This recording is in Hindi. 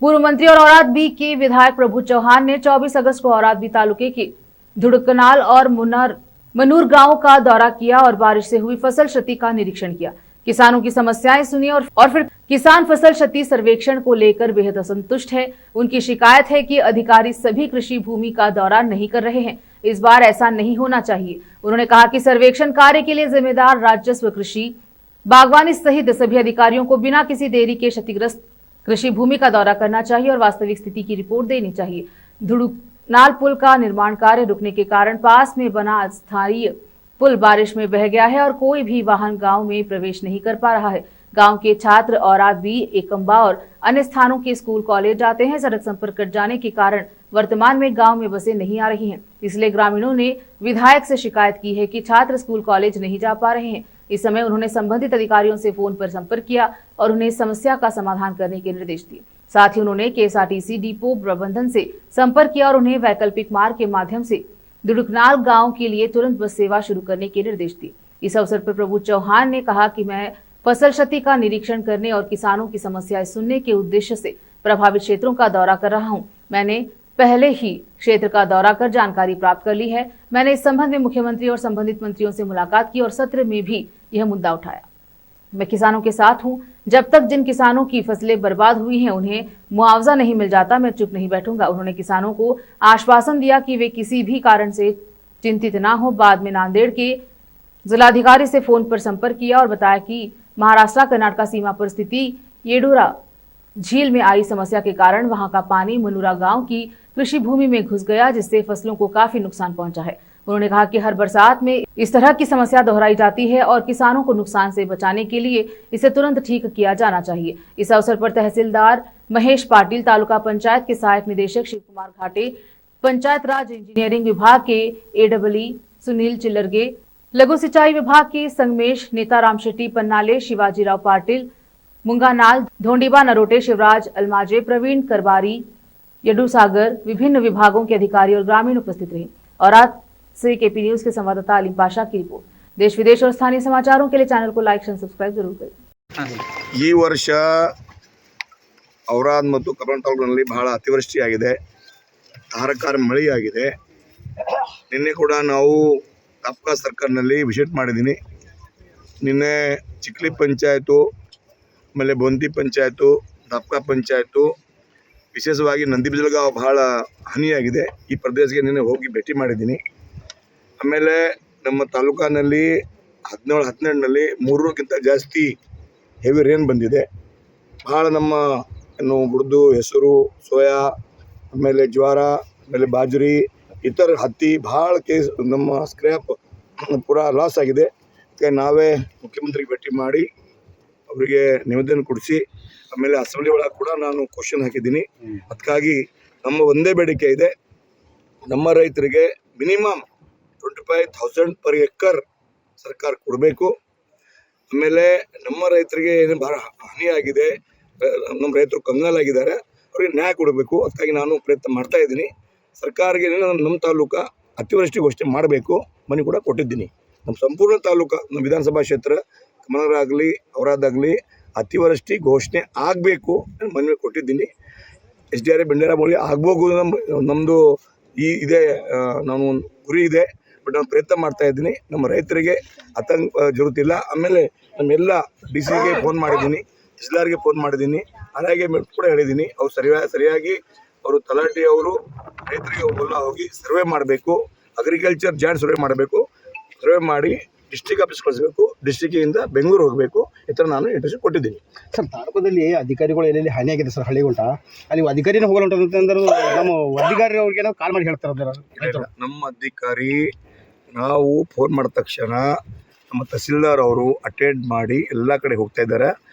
पूर्व मंत्री और औरादबी के विधायक प्रभु चौहान ने 24 अगस्त को औरादबी तालुके के धुड़कनाल और मनूर गांव का दौरा किया और बारिश से हुई फसल क्षति का निरीक्षण किया। किसानों की समस्याएं सुनी और फिर किसान फसल क्षति सर्वेक्षण को लेकर बेहद असंतुष्ट है। उनकी शिकायत है कि अधिकारी सभी कृषि भूमि का दौरा नहीं कर रहे हैं। इस बार ऐसा नहीं होना चाहिए। उन्होंने कहा कि सर्वेक्षण कार्य के लिए जिम्मेदार राजस्व, कृषि, बागवानी सहित सभी अधिकारियों को बिना किसी देरी के क्षतिग्रस्त कृषि भूमि का दौरा करना चाहिए और वास्तविक स्थिति की रिपोर्ट देनी चाहिए। धुड़कनाल पुल का निर्माण कार्य रुकने के कारण पास में बना स्थायी पुल बारिश में बह गया है और कोई भी वाहन गांव में प्रवेश नहीं कर पा रहा है। गांव के छात्र औरादबी, एकम्बा और अन्य स्थानों के स्कूल कॉलेज जाते हैं। सड़क संपर्क कट जाने के कारण वर्तमान में गांव में बसें नहीं आ रही हैं। इसलिए ग्रामीणों ने विधायक से शिकायत की है कि छात्र स्कूल कॉलेज नहीं जा पा रहे हैं। इस समय उन्होंने संबंधित अधिकारियों से फोन पर संपर्क किया और उन्हें समस्या का समाधान करने के निर्देश दिए। साथ ही उन्होंने KSRTC डिपो प्रबंधन से संपर्क किया और उन्हें वैकल्पिक मार्ग के माध्यम से धुड़कनाल गांव के लिए तुरंत बस सेवा शुरू करने के निर्देश दिए। इस अवसर पर प्रभु चौहान ने कहा कि मैं फसल क्षति का निरीक्षण करने और किसानों की समस्याएं सुनने के उद्देश्य से प्रभावित क्षेत्रों का दौरा कर रहा हूं। मैंने पहले ही क्षेत्र का दौरा कर जानकारी प्राप्त कर ली है। मैंने इस संबंध में मुख्यमंत्री और संबंधित मंत्रियों से मुलाकात की और सत्र में भी यह मुद्दा उठाया। मैं किसानों के साथ हूं। जब तक जिन किसानों की फसलें बर्बाद हुई हैं उन्हें मुआवजा नहीं मिल जाता, मैं चुप नहीं बैठूंगा। उन्होंने किसानों को आश्वासन दिया कि वे किसी भी कारण से चिंतित ना हो। बाद में नांदेड़ के जिलाधिकारी से फोन पर संपर्क किया और बताया कि महाराष्ट्र कर्नाटक सीमा पर स्थिति येडूरा झील में आई समस्या के कारण वहां का पानी मनूरा गांव की कृषि भूमि में घुस गया, जिससे फसलों को काफी नुकसान पहुंचा है। उन्होंने कहा कि हर बरसात में इस तरह की समस्या दोहराई जाती है और किसानों को नुकसान से बचाने के लिए इसे तुरंत ठीक किया जाना चाहिए। इस अवसर पर तहसीलदार महेश पाटिल, तालुका पंचायत के सहायक निदेशक शिव कुमार घाटे, पंचायत राज इंजीनियरिंग विभाग के AEE सुनील चिल्लरगे, लघु सिंचाई विभाग के संगमेश, नेता राम शेट्टी पन्नाले, शिवाजीराव पाटिल मुंगानाल, धोंडीबा नरोटे, शिवराज अलमाजे, प्रवीण करबारी, यडू सागर, विभिन्न विभागों के अधिकारी और ग्रामीण उपस्थित रहे। और आज से KP न्यूज के संवाददाता अलीम पाशा की रिपोर्ट। देश विदेश और स्थानीय समाचारों के लिए चैनल को लाइक एंड सब्सक्राइब जरूर करें। ಈ ವರ್ಷ ಔರಾದ್ ಮತ್ತು ಕಬ್ಬನ್ ತಾಲೂಕಿನಲ್ಲಿ ಬಹಳ ಅತಿವೃಷ್ಟಿಯಾಗಿದೆ, ಧಾರಾಕಾರ ಮಳೆಯಾಗಿದೆ। ನಿನ್ನೆ ಕೂಡ ನಾವು ತಾಲೂಕಾ ಸರ್ಕಲ್ನಲ್ಲಿ ವಿಸಿಟ್ ಮಾಡಿದ್ದೀನಿ। ನಿನ್ನೆ ಚಿಕ್ಲಿ ಪಂಚಾಯತು, ಆಮೇಲೆ ಬೊಂತಿ ಪಂಚಾಯತು, ತಾಲೂಕಾ ಪಂಚಾಯತು, ವಿಶೇಷವಾಗಿ ನಂದಿಬಿಜಲಗಾಂವ್ ಬಹಳ ಹಾನಿಯಾಗಿದೆ। ಈ ಪ್ರದೇಶಕ್ಕೆ ನಿನ್ನೆ ಹೋಗಿ ಭೇಟಿ ಮಾಡಿದ್ದೀನಿ। ಆಮೇಲೆ ನಮ್ಮ ತಾಲೂಕಿನಲ್ಲಿ 17-12ನಲ್ಲಿ 300ಕ್ಕಿಂತ ಜಾಸ್ತಿ ಹೆವಿ ರೇನ್ ಬಂದಿದೆ। ಭಾಳ ನಮ್ಮ ಉರ್ದು, ಹೆಸರು, ಸೋಯಾ, ಆಮೇಲೆ ಜ್ವಾರ, ಆಮೇಲೆ ಬಾಜ್ರಿ, ಇತರ ಹತ್ತಿ ಭಾಳ ಕೇಸ್ ನಮ್ಮ ಸ್ಕ್ರ್ಯಾಪ್ ಪೂರಾ ಲಾಸ್ ಆಗಿದೆ। ಅದಕ್ಕೆ ನಾವೇ ಮುಖ್ಯಮಂತ್ರಿಗೆ ಭೇಟಿ ಮಾಡಿ ಅವರಿಗೆ ನಿವೇದನೆ ಕೊಡಿಸಿ ಆಮೇಲೆ ಅಸೆಂಬ್ಲಿ ಒಳಗೆ ಕೂಡ ನಾನು ಕ್ವಶನ್ ಹಾಕಿದ್ದೀನಿ। ಅದಕ್ಕಾಗಿ ನಮ್ಮ ಒಂದೇ ಬೇಡಿಕೆ ಇದೆ, ನಮ್ಮ ರೈತರಿಗೆ ಮಿನಿಮಮ್ 25,000 ಪರ್ ಎಕರ್ ಸರ್ಕಾರ ಕೊಡಬೇಕು। ಆಮೇಲೆ ನಮ್ಮ ರೈತರಿಗೆ ಏನು ಭಾಳ ಹಾನಿಯಾಗಿದೆ, ನಮ್ಮ ರೈತರು ಕಂಗಾಲಾಗಿದ್ದಾರೆ, ಅವರಿಗೆ ನ್ಯಾಯ ಕೊಡಬೇಕು। ಅದಕ್ಕಾಗಿ ನಾನು ಪ್ರಯತ್ನ ಮಾಡ್ತಾ ಇದ್ದೀನಿ। ಸರ್ಕಾರಕ್ಕೆ ನಮ್ಮ ತಾಲೂಕು ಅತಿವೃಷ್ಟಿ ಘೋಷಣೆ ಮಾಡಬೇಕು, ಮನೆ ಕೂಡ ಕೊಟ್ಟಿದ್ದೀನಿ। ನಮ್ಮ ಸಂಪೂರ್ಣ ತಾಲೂಕು, ನಮ್ಮ ವಿಧಾನಸಭಾ ಕ್ಷೇತ್ರ ಕಮಲರಾಗಲಿ ಔರಾದಾಗಲಿ ಅತಿವೃಷ್ಟಿ ಘೋಷಣೆ ಆಗಬೇಕು ಮನವಿ ಕೊಟ್ಟಿದ್ದೀನಿ। SDRA ಬಂಡೇರಮೂಳಿ ಆಗ್ಬೋದು ನಮ್ಮದು ಇದೆ, ನಾನು ಗುರಿ ಇದೆ, ಬಟ್ ನಾನು ಪ್ರಯತ್ನ ಮಾಡ್ತಾ ಇದ್ದೀನಿ। ನಮ್ಮ ರೈತರಿಗೆ ಆತಂಕ ಜರುತ್ತಿಲ್ಲ। ಆಮೇಲೆ ನಮ್ಮೆಲ್ಲ DC ಗೆ ಫೋನ್ ಮಾಡಿದ್ದೀನಿ, ತಹಸೀಲ್ದಾರ್ಗೆ ಫೋನ್ ಮಾಡಿದ್ದೀನಿ, ಹಾಗೆ ಕೂಡ ಹೇಳಿದ್ದೀನಿ। ಅವ್ರು ಸರಿಯಾಗಿ ಅವರು ತಲಾಟಿ ಅವರು ರೈತರಿಗೆ ಹೋಗಿ ಸರ್ವೆ ಮಾಡಬೇಕು, ಅಗ್ರಿಕಲ್ಚರ್ ಜಾಯಿಂಟ್ ಸರ್ವೆ ಮಾಡಬೇಕು, ಸರ್ವೆ ಮಾಡಿ ಡಿಸ್ಟ್ರಿಕ್ಟ್ ಆಫೀಸ್ ಕಳಿಸಬೇಕು, ಡಿಸ್ಟ್ರಿಕ್ಕಿಂದ ಬೆಂಗಳೂರು ಹೋಗಬೇಕು, ಈ ಥರ ನಾನು ಇಂಟ್ರೆಸ್ಟ್ ಕೊಟ್ಟಿದ್ದೀನಿ। ಸರ್, ತಾಲೂಕಲ್ಲಿ ಅಧಿಕಾರಿಗಳು ಎಲ್ಲೆಲ್ಲಿ ಹಾನಿಯಾಗಿದೆ ಸರ್, ಹಳ್ಳಿಗುಂಟ ಅಲ್ಲಿ ಅಧಿಕಾರಿನ ಹೋಗಲ್ಲ ಅಂತಂದ್ರೆ ನಮ್ಮ ಅಧಿಕಾರಿ ಅವ್ರಿಗೆ ನಾವು ಕಾಲ್ ಮಾಡಿ ಹೇಳ್ತಾರೆ। ನಮ್ಮ ಅಧಿಕಾರಿ ನಾವು ಫೋನ್ ಮಾಡಿದ ತಕ್ಷಣ ನಮ್ಮ ತಹಸೀಲ್ದಾರ್ ಅವರು ಅಟೆಂಡ್ ಮಾಡಿ ಎಲ್ಲ ಕಡೆ ಹೋಗ್ತಾ ಇದ್ದಾರೆ।